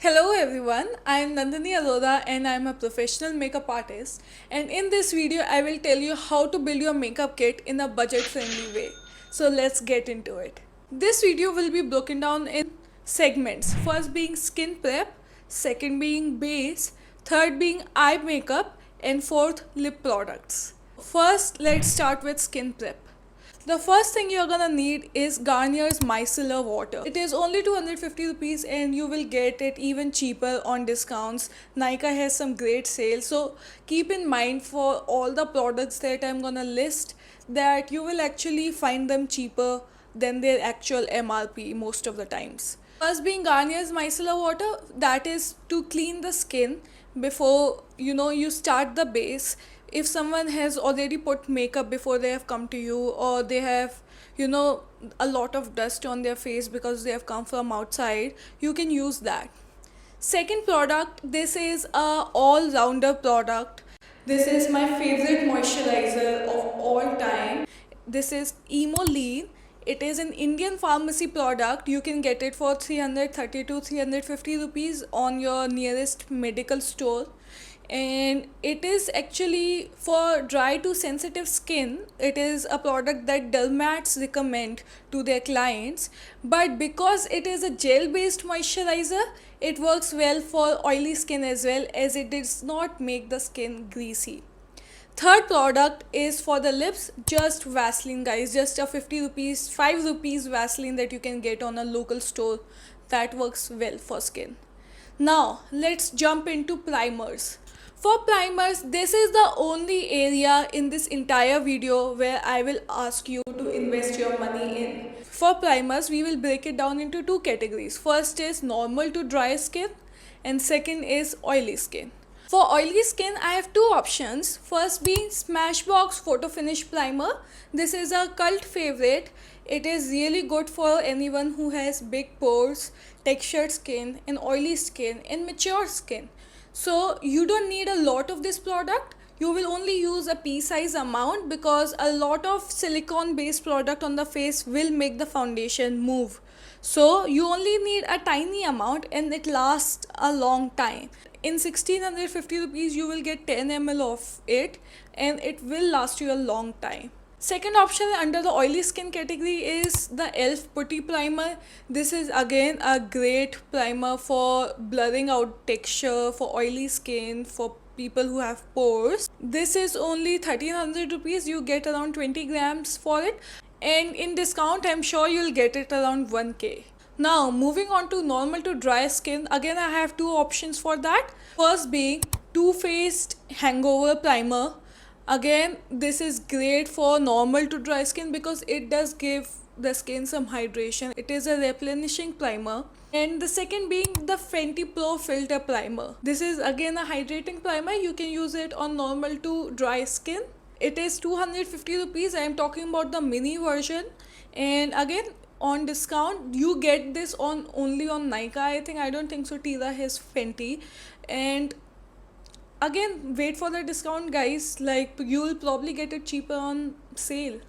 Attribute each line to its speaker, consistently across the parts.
Speaker 1: Hello everyone, I am Nandini Arora and I am a professional makeup artist, and in this video I will tell you how to build your makeup kit in a budget friendly way. So let's get into it. This video will be broken down in segments, first being skin prep, second being base, third being eye makeup, and fourth lip products. First let's start with skin prep. The first thing you're gonna need is Garnier's Micellar Water. It is only 250 rupees and you will get it even cheaper on discounts. Nykaa has some great sales, so keep in mind for all the products that I'm gonna list that you will actually find them cheaper than their actual MRP most of the times. First being Garnier's Micellar Water, that is to clean the skin before you start the base. If someone has already put makeup before they have come to you, or they have you know a lot of dust on their face because they have come from outside, you can use that. Second product, this is a all-rounder product. This is my favorite moisturizer of all time. This is Emolean. It is an Indian pharmacy product. You can get it for 330 to 350 rupees on your nearest medical store, and it is actually for dry to sensitive skin. It is a product that dermats recommend to their clients, but because it is a gel based moisturizer, it works well for oily skin as well, as it does not make the skin greasy. Third product is for the lips, just Vaseline guys, just a 50 rupees 5 rupees Vaseline that you can get on a local store, that works well for skin. Now let's jump into primers. For primers, this is the only area in this entire video where I will ask you to invest your money in. For primers, we will break it down into two categories. First is normal to dry skin, and second is oily skin. For oily skin, I have two options. First being Smashbox Photo Finish Primer. This is a cult favorite. It is really good for anyone who has big pores, textured skin, and oily skin, and mature skin. So you don't need a lot of this product. You will only use a pea size amount because a lot of silicone based product on the face will make the foundation move. So you only need a tiny amount and it lasts a long time. In 1650 rupees you will get 10 ml of it, and it will last you a long time. Second option under the oily skin category is the ELF Putty Primer. This is again a great primer for blurring out texture, for oily skin, for people who have pores. This is only 1300 rupees. You get around 20 grams for it, and in discount I'm sure you'll get it around 1k. Now moving on to normal to dry skin, again I have two options for that. First being Too Faced Hangover Primer. Again, this is great for normal to dry skin because it does give the skin some hydration. It is a replenishing primer. And the second being the Fenty Pro Filter Primer. This is again a hydrating primer. You can use it on normal to dry skin. It is 250 rupees. I am talking about the mini version. And again, on discount you get this on only on Nykaa. I don't think so Tira has Fenty. And again, wait for the discount guys, like you will probably get it cheaper on sale.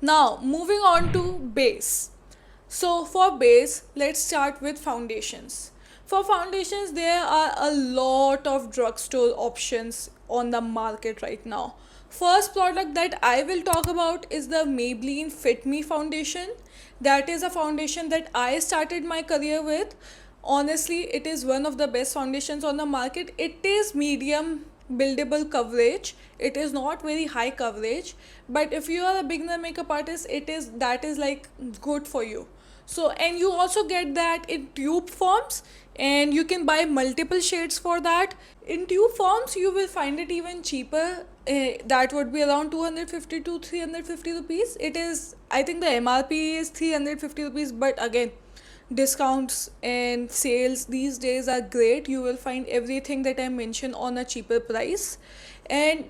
Speaker 1: Now moving on to base. So for base, let's start with foundations. For foundations, there are a lot of drugstore options on the market right now. First product that I will talk about is the Maybelline Fit Me foundation. That is a foundation that I started my career with. Honestly, it is one of the best foundations on the market. It is medium buildable coverage. It is not very high coverage, but if you are a beginner makeup artist, that is like good for you. So, and you also get that in tube forms, and you can buy multiple shades for that. In tube forms you will find it even cheaper. That would be around 250 to 350 rupees. It is, I think the MRP is 350 rupees, but again, discounts and sales these days are great. You will find everything that I mentioned on a cheaper price. And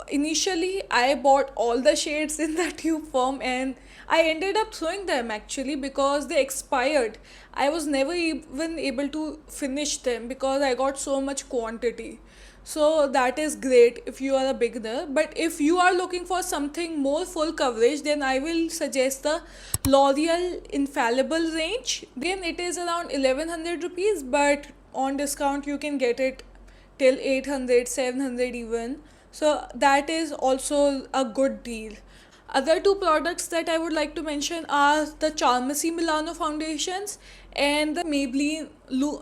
Speaker 1: initially I bought all the shades in the tube form, and I ended up throwing them actually because they expired. I was never even able to finish them because I got so much quantity. So that is great if you are a beginner. But if you are looking for something more full coverage, then I will suggest the L'Oreal Infallible range. Again, it is around 1100 rupees, but on discount you can get it till 800, 700 even. So that is also a good deal. Other two products that I would like to mention are the Charmasi Milano foundations and the Maybelline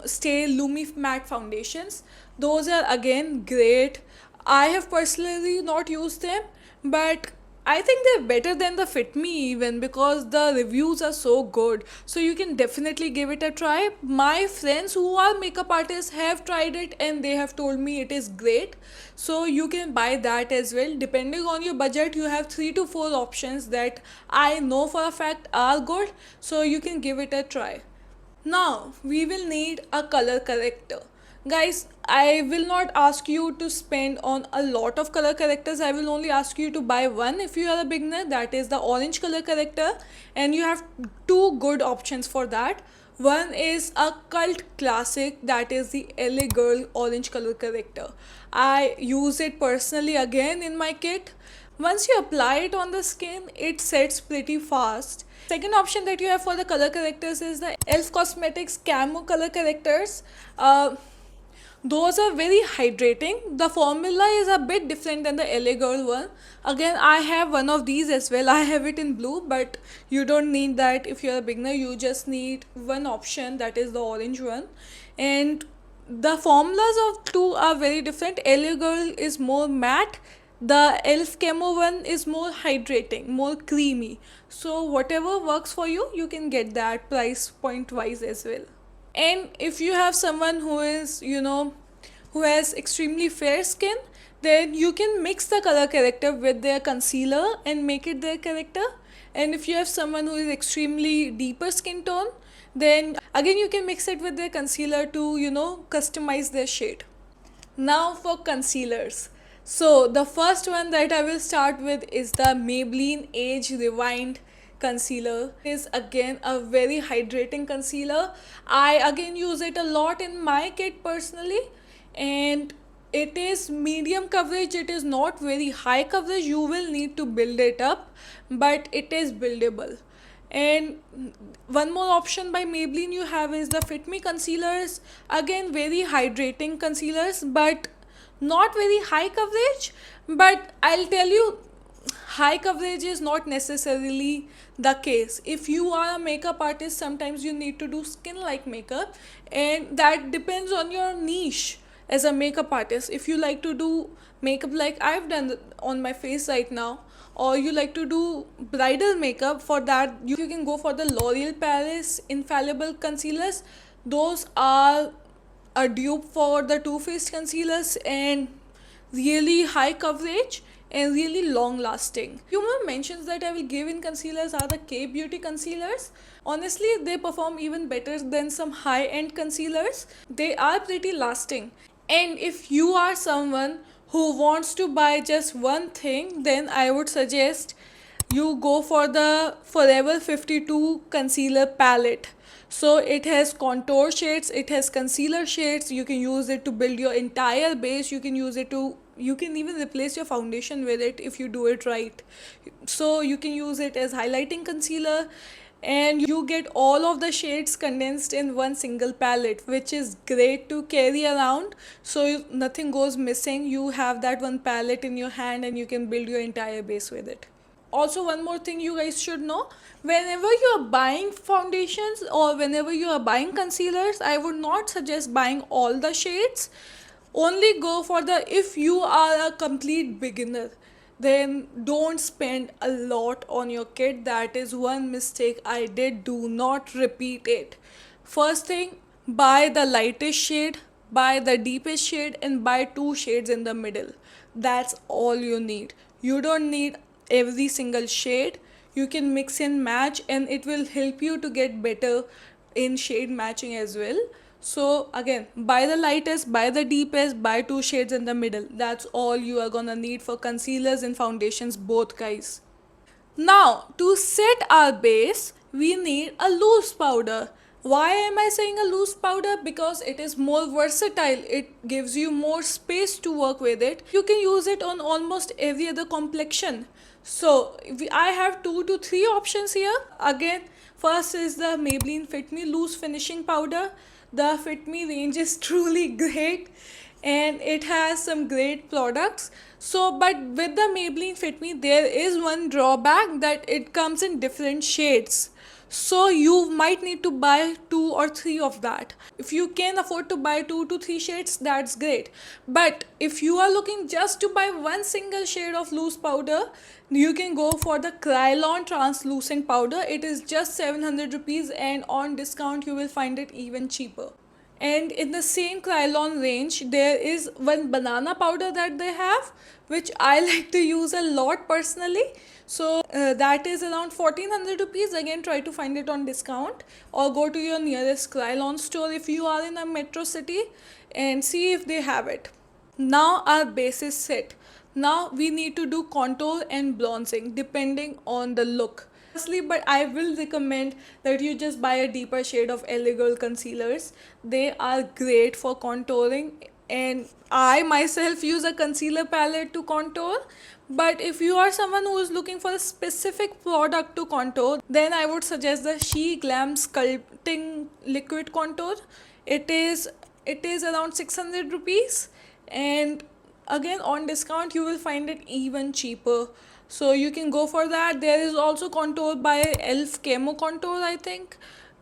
Speaker 1: Stay Lumi Matte foundations. Those are again great. I have personally not used them, but I think they're better than the Fit Me even because the reviews are so good. So you can definitely give it a try. My friends who are makeup artists have tried it and they have told me it is great. So you can buy that as well. Depending on your budget, you have 3 to 4 options that I know for a fact are good. So you can give it a try. Now we will need a color corrector. Guys, I will not ask you to spend on a lot of color correctors. I will only ask you to buy one if you are a beginner, that is the orange color corrector, and you have two good options for that. One is a cult classic, that is the LA Girl orange color corrector. I use it personally again in my kit. Once you apply it on the skin, it sets pretty fast. Second option that you have for the color correctors is the Elf Cosmetics Camo color correctors. Those are very hydrating. The formula is a bit different than the LA Girl one. Again, I have one of these as well. I have it in blue, but you don't need that if you're a beginner. You just need one option, that is the orange one. And the formulas of two are very different. LA Girl is more matte. The Elf Camo one is more hydrating, more creamy. So whatever works for you, you can get that price point wise as well. And if you have someone who is, who has extremely fair skin, then you can mix the color corrector with their concealer and make it their corrector. And if you have someone who is extremely deeper skin tone, then again you can mix it with their concealer to, customize their shade. Now for concealers. So the first one that I will start with is the Maybelline Age Rewind concealer. It is again a very hydrating concealer. I again use it a lot in my kit personally, and it is medium coverage. It is not very high coverage. You will need to build it up, but it is buildable. And one more option by Maybelline you have is the Fit Me concealers. Again, very hydrating concealers, but not very high coverage. But I'll tell you, high coverage is not necessarily the case. If you are a makeup artist, sometimes you need to do skin like makeup, and that depends on your niche as a makeup artist. If you like to do makeup like I've done on my face right now, or you like to do bridal makeup, for that you can go for the L'Oreal Paris Infallible concealers. Those are a dupe for the Too Faced concealers and really high coverage and really long lasting. Few more mentions that I will give in concealers are the K Beauty concealers. Honestly, they perform even better than some high end concealers. They are pretty lasting. And if you are someone who wants to buy just one thing, then I would suggest you go for the Forever 52 concealer palette. So it has contour shades, it has concealer shades. You can use it to build your entire base. You can even replace your foundation with it if you do it right. So you can use it as highlighting concealer, and you get all of the shades condensed in one single palette, which is great to carry around. So nothing goes missing. You have that one palette in your hand and you can build your entire base with it. Also, one more thing you guys should know, whenever you are buying foundations or whenever you are buying concealers, I would not suggest buying all the shades. Only go for the, if you are a complete beginner, then don't spend a lot on your kit. That is one mistake I did. Do not repeat it. First thing, buy the lightest shade, buy the deepest shade, and buy 2 shades in the middle. That's all you need. You don't need every single shade. You can mix and match, and it will help you to get better in shade matching as well. So again, buy the lightest, buy the deepest, buy 2 shades in the middle. That's all you are gonna need for concealers and foundations both, guys. Now to set our base, we need a loose powder. Why am I saying a loose powder? Because it is more versatile. It gives you more space to work with it. You can use it on almost every other complexion. So I have 2 to 3 options here. Again, first is the Maybelline Fit Me Loose Finishing Powder. The Fit Me range is truly great and it has some great products. So, but with the Maybelline Fit Me, there is one drawback that it comes in different shades. So you might need to buy 2 or 3 of that. If you can afford to buy 2 to 3 shades, that's great. But if you are looking just to buy one single shade of loose powder, you can go for the Krylon translucent powder. It is just 700 rupees and on discount you will find it even cheaper. And in the same Krylon range, there is one banana powder that they have, which I like to use a lot personally. So that is around 1400 rupees. Again, try to find it on discount or go to your nearest Krylon store if you are in a metro city and see if they have it. Now our base is set. Now we need to do contour and bronzing depending on the look. Honestly, but I will recommend that you just buy a deeper shade of LA Girl concealers. They are great for contouring, and I myself use a concealer palette to contour. But if you are someone who is looking for a specific product to contour, then I would suggest the She Glam Sculpting Liquid Contour. It is around 600 rupees, and again on discount you will find it even cheaper, so you can go for that. There is also contour by Elf Camo Contour, I think.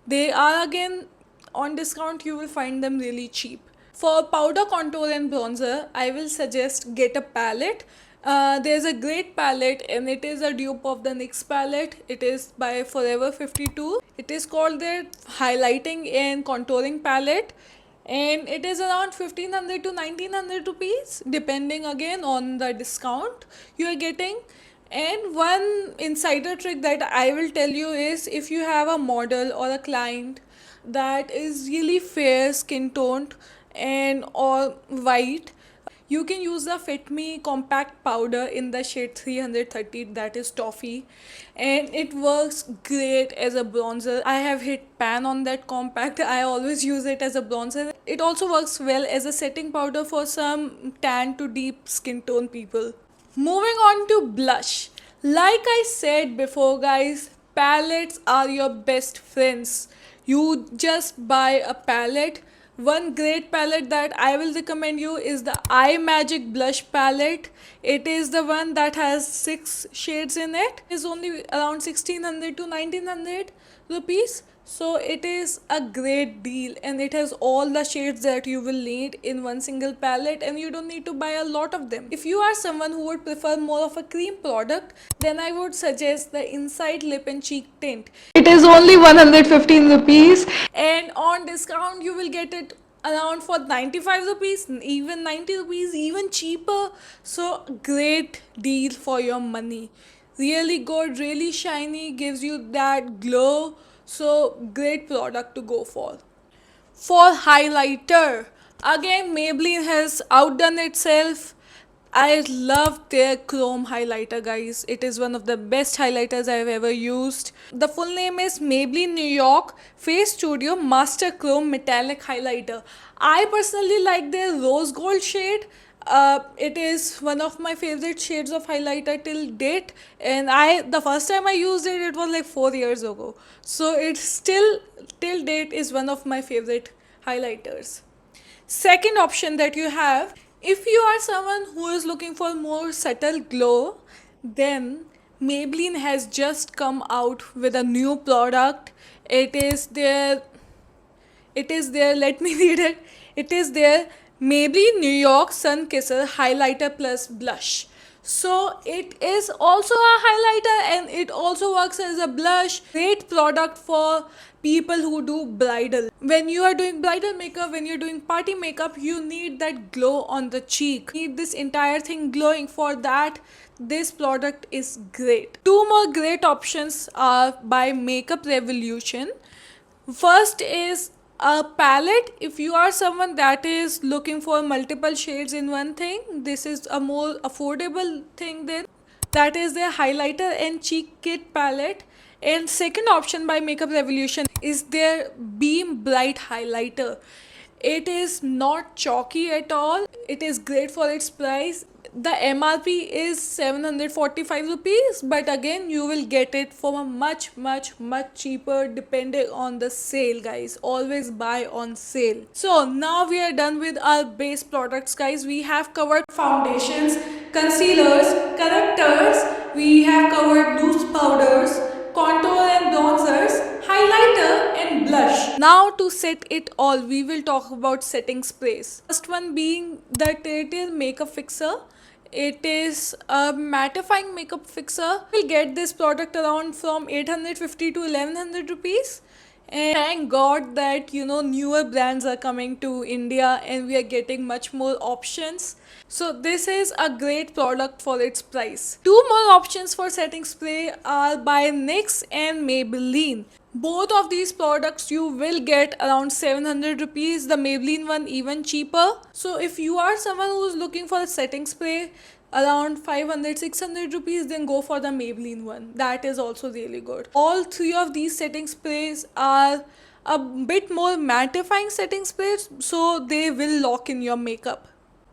Speaker 1: They are again on discount, you will find them really cheap. For powder contour and bronzer, I will suggest get a palette. There's a great palette and it is a dupe of the NYX palette. It is by Forever 52. It is called their highlighting and contouring palette, and it is around 1500 to 1900 rupees depending again on the discount you are getting. And one insider trick that I will tell you is, if you have a model or a client that is really fair skin toned and or white, you can use the Fit Me compact powder in the shade 330, that is toffee, and it works great as a bronzer. I have hit pan on that compact. I always use it as a bronzer. It also works well as a setting powder for some tan to deep skin tone people. Moving on to blush. Like I said before, guys, palettes are your best friends. You just buy a palette. One great palette that I will recommend you is the Eye Magic blush palette. It is the one that has 6 shades in it. It is only around 1600 to 1900 rupees. So it is a great deal and it has all the shades that you will need in one single palette, and you don't need to buy a lot of them. If you are someone who would prefer more of a cream product, then I would suggest the Inside Lip and Cheek Tint. It is only 115 rupees and on discount you will get it around for 95 rupees, even 90 rupees, even cheaper. So great deal for your money. Really good, really shiny, gives you that glow. So great product to go for. For highlighter, again Maybelline has outdone itself. I love their chrome highlighter, guys. It is one of the best highlighters I've ever used. The full name is Maybelline New York Face Studio Master Chrome Metallic Highlighter. I personally like their rose gold shade. It is one of my favorite shades of highlighter till date, and the first time I used it, it was like 4 years ago. So it's still till date is one of my favorite highlighters. Second option that you have, if you are someone who is looking for more subtle glow, then Maybelline has just come out with a new product. It is their, let me read it. It is their Maybelline New York Sun Kisser Highlighter Plus Blush. So it is also a highlighter and it also works as a blush. Great product for people who do bridal. When you are doing bridal makeup, when you're doing party makeup, you need that glow on the cheek. You need this entire thing glowing. For that, this product is great. 2 more great options are by Makeup Revolution. First is a palette. If you are someone that is looking for multiple shades in one thing, this is a more affordable thing then. That is their highlighter and cheek kit palette. And second option by Makeup Revolution is their Beam Bright highlighter. It is not chalky at all. It is great for its price. the MRP is 745 rupees, but again you will get it for a much cheaper depending on the sale, guys. Always buy on sale. So now we are done with our base products, guys. We have covered foundations, concealers, correctors, we have covered loose powders, contour and bronzers, highlighter and blush. Now to set it all, we will talk about setting sprays. First one being the Tertial Makeup Fixer. It is a mattifying makeup fixer. We'll get this product around from 850 to 1100 rupees. And thank God that newer brands are coming to India and we are getting much more options. So this is a great product for its price. Two more options for setting spray are by NYX and Maybelline. Both of these products you will get around 700 rupees, the Maybelline one even cheaper. So if you are someone who is looking for a setting spray around 500-600 rupees, then go for the Maybelline one. That is also really good. All three of these setting sprays are a bit more mattifying setting sprays, so they will lock in your makeup.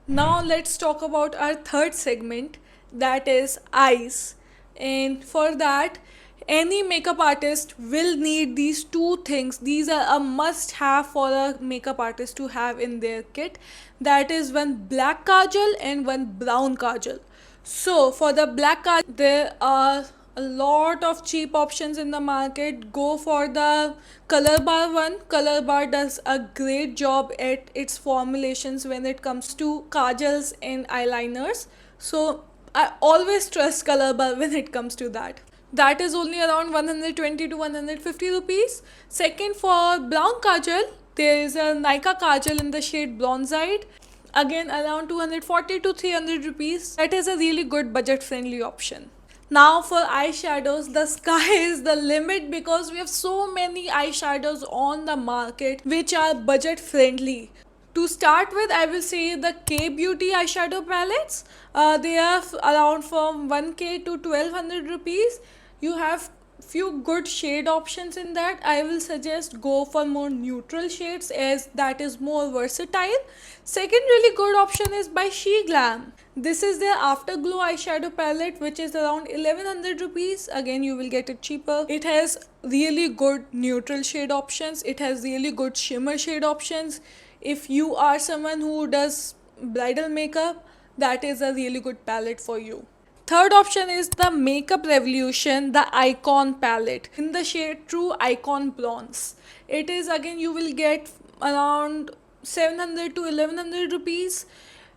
Speaker 1: Now let's talk about our third segment, that is eyes. And for that, any makeup artist will need these two things. These are a must have for a makeup artist to have in their kit. That is one black kajal and one brown kajal. So for the black kajal, there are a lot of cheap options in the market. Go for the Color Bar one. Color Bar does a great job at its formulations when it comes to kajals and eyeliners. So I always trust Color Bar when it comes to that. That is only around 120 to 150 rupees. Second, for brown kajal, there is a Nykaa kajal in the shade Bronzite. Again around 240 to 300 rupees. That is a really good budget friendly option. Now for eyeshadows, the sky is the limit because we have so many eyeshadows on the market which are budget friendly. To start with, I will say the K Beauty eyeshadow palettes. They are around from 1k to 1200 rupees. You have few good shade options in that. I will suggest go for more neutral shades as that is more versatile. Second really good option is by She Glam. This is their Afterglow eyeshadow palette which is around 1100 rupees. Again you will get it cheaper. It has really good neutral shade options. It has really good shimmer shade options. If you are someone who does bridal makeup, that is a really good palette for you. Third option is the Makeup Revolution, the Icon palette in the shade True Icon Bronze. It is, again you will get around 700 to 1100 rupees.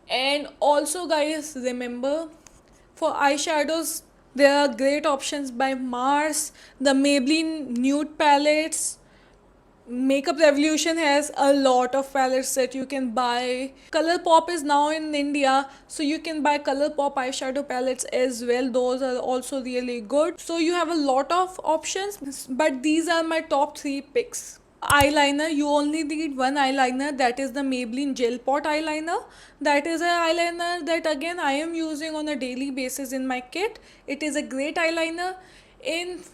Speaker 1: And also guys, remember for eyeshadows there are great options by Mars, the Maybelline nude palettes. Makeup Revolution has a lot of palettes that you can buy. Colourpop is now in India, so you can buy Colourpop eyeshadow palettes as well. Those are also really good. So you have a lot of options, but these are my top 3 picks. Eyeliner, you only need one eyeliner, that is the Maybelline Gel Pot eyeliner. That is an eyeliner that again I am using on a daily basis in my kit. It is a great eyeliner.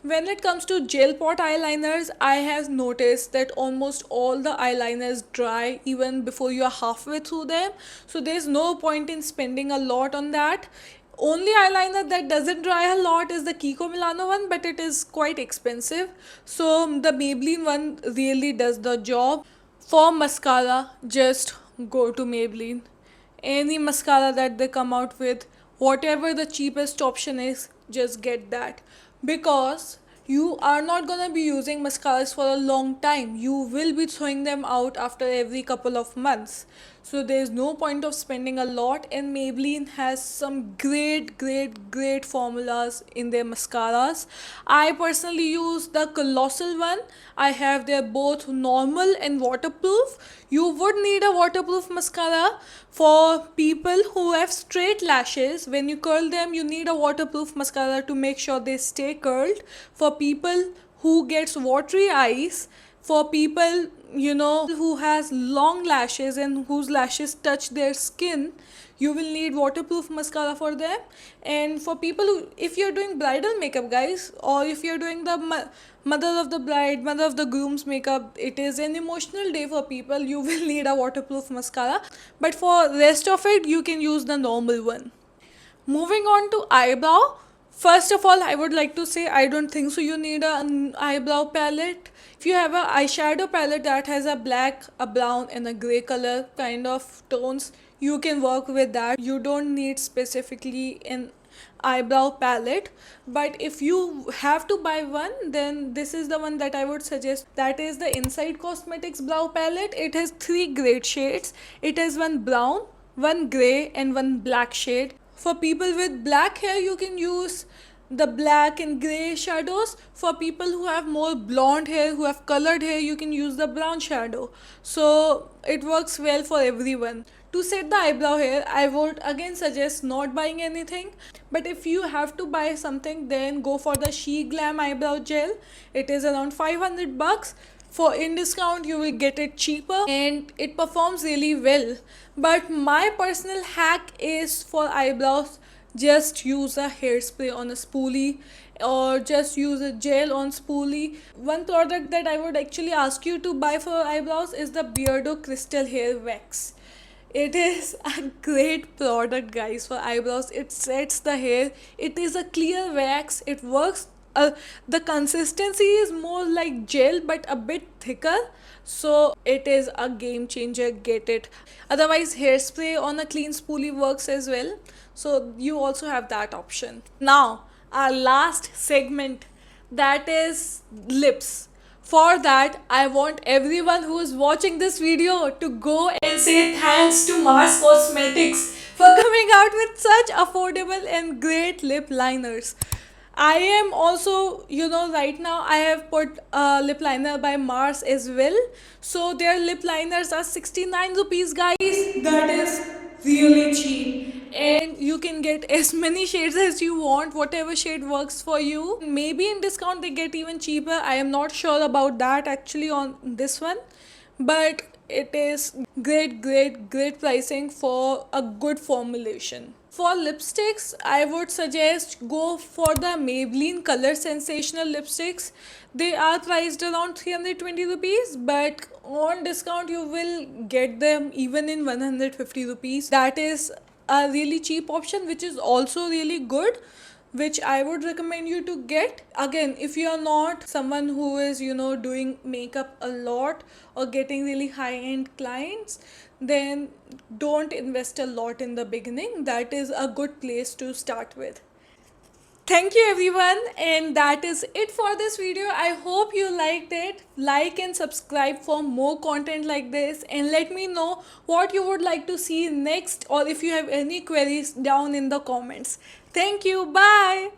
Speaker 1: When it comes to gel pot eyeliners, I have noticed that almost all the eyeliners dry even before you are halfway through them. So there's no point in spending a lot on that. Only eyeliner that doesn't dry a lot is the Kiko Milano one, but it is quite expensive. So the Maybelline one really does the job. For mascara, just go to Maybelline. Any mascara that they come out with, whatever the cheapest option is, just get that. Because you are not gonna be using mascaras for a long time. You will be throwing them out after every couple of months. So there is no point of spending a lot, and Maybelline has some great formulas in their mascaras. I personally use the Colossal one. I have their both normal and waterproof. You would need a waterproof mascara for people who have straight lashes. When you curl them, you need a waterproof mascara to make sure they stay curled. For people who gets watery eyes, for people who has long lashes and whose lashes touch their skin, you will need waterproof mascara for them. And for people who, if you're doing bridal makeup guys, or if you're doing the mother of the bride, mother of the groom's makeup, it is an emotional day for people, you will need a waterproof mascara. But for rest of it, you can use the normal one. Moving on to eyebrow. First of all, I would like to say I don't think so you need an eyebrow palette. If you have a eyeshadow palette that has a black, a brown and a grey color kind of tones, you can work with that. You don't need specifically an eyebrow palette. But if you have to buy one, then this is the one that I would suggest. That is the Inside Cosmetics brow palette. It has three great shades. It has one brown, one grey and one black shade. For people with black hair, you can use the black and grey shadows. For people who have more blonde hair, who have colored hair, you can use the brown shadow. So it works well for everyone. To set the eyebrow hair, I would again suggest not buying anything. But if you have to buy something, then go for the She Glam eyebrow gel. It is around 500 bucks. For in discount you will get it cheaper and it performs really well. But my personal hack is for eyebrows, just use a hairspray on a spoolie or just use a gel on spoolie. One product that I would actually ask you to buy for eyebrows is the Beardo Crystal Hair Wax. It is a great product, guys, for eyebrows. It sets the hair. It is a clear wax. It works. The consistency is more like gel but a bit thicker. So it is a game changer. Get it. Otherwise, hairspray on a clean spoolie works as well. So you also have that option. Now, our last segment, that is lips. For that, I want everyone who is watching this video to go and say thanks to Mars Cosmetics for coming out with such affordable and great lip liners. I am also, right now I have put a lip liner by Mars as well. So their lip liners are 69 rupees, guys. That is really cheap. And you can get as many shades as you want, whatever shade works for you. Maybe in discount they get even cheaper. I am not sure about that actually on this one. But it is great pricing for a good formulation. For lipsticks, I would suggest go for the Maybelline Color Sensational lipsticks. They are priced around 320 rupees, but on discount you will get them even in 150 rupees. That is a really cheap option, which is also really good, which I would recommend you to get. Again, if you are not someone who is doing makeup a lot or getting really high end clients, then don't invest a lot in the beginning. That is a good place to start with. Thank you everyone, and that is it for this video. I hope you liked it. Like and subscribe for more content like this, and let me know what you would like to see next, or if you have any queries down in the comments. Thank you. Bye.